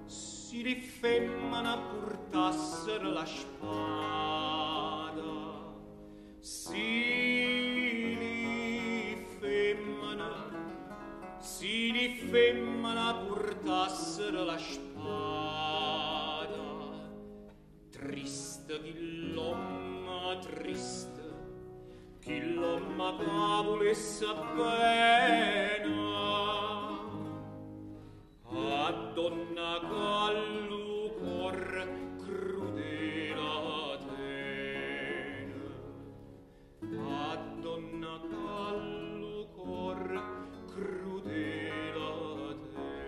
si di femmina portassero la spada, si di femmina portassero la spada, triste chi l'uomo che volesse bene, a donna gallo cor crudela tene, a donna gallo cor crudela tene.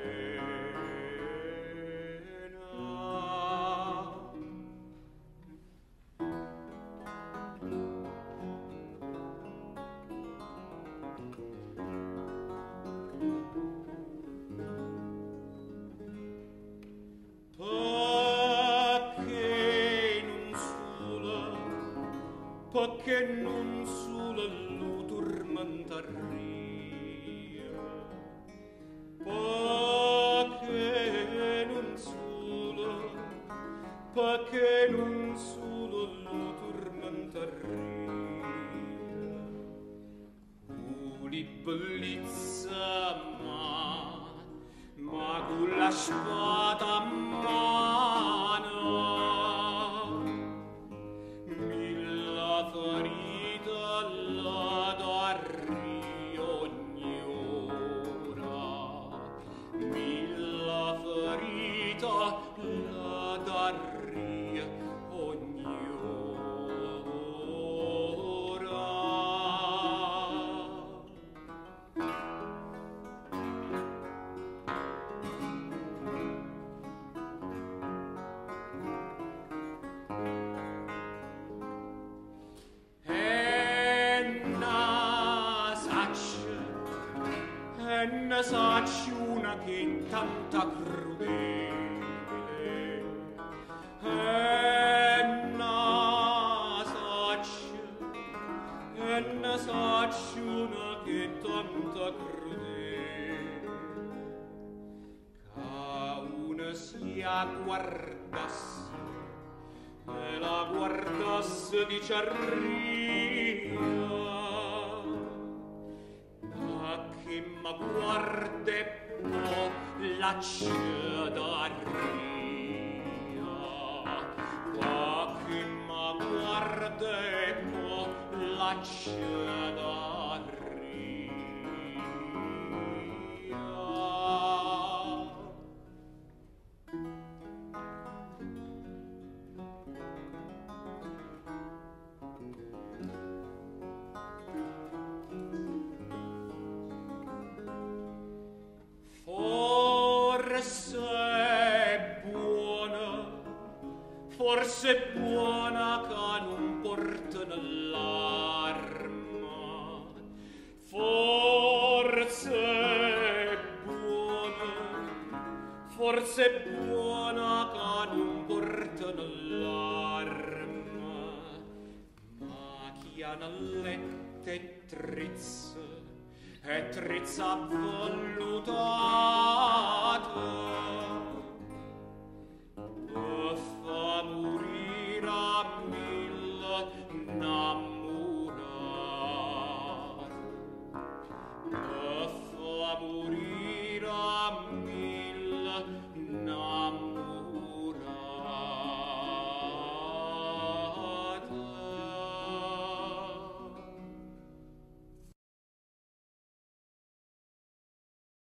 Perché non solo lo tormentaria, perché non solo lo tormentaria, culi bellezza ma con la spada a mano, ferita la darri ogni ora, milla ferita la darri ogni ora. Ne sacci una che è tanta crudele, ne sacci una che è tanta crudele, ca una si guardasse e la guardasse di ciarria, che ma guarde po' la cedaria, che ma guarde po' la cedaria. Forse è buona che non porta nell'arma, forse è buona che non porta nell'arma, ma chi ha nel letto è trizza avvallutata, fa morire a mille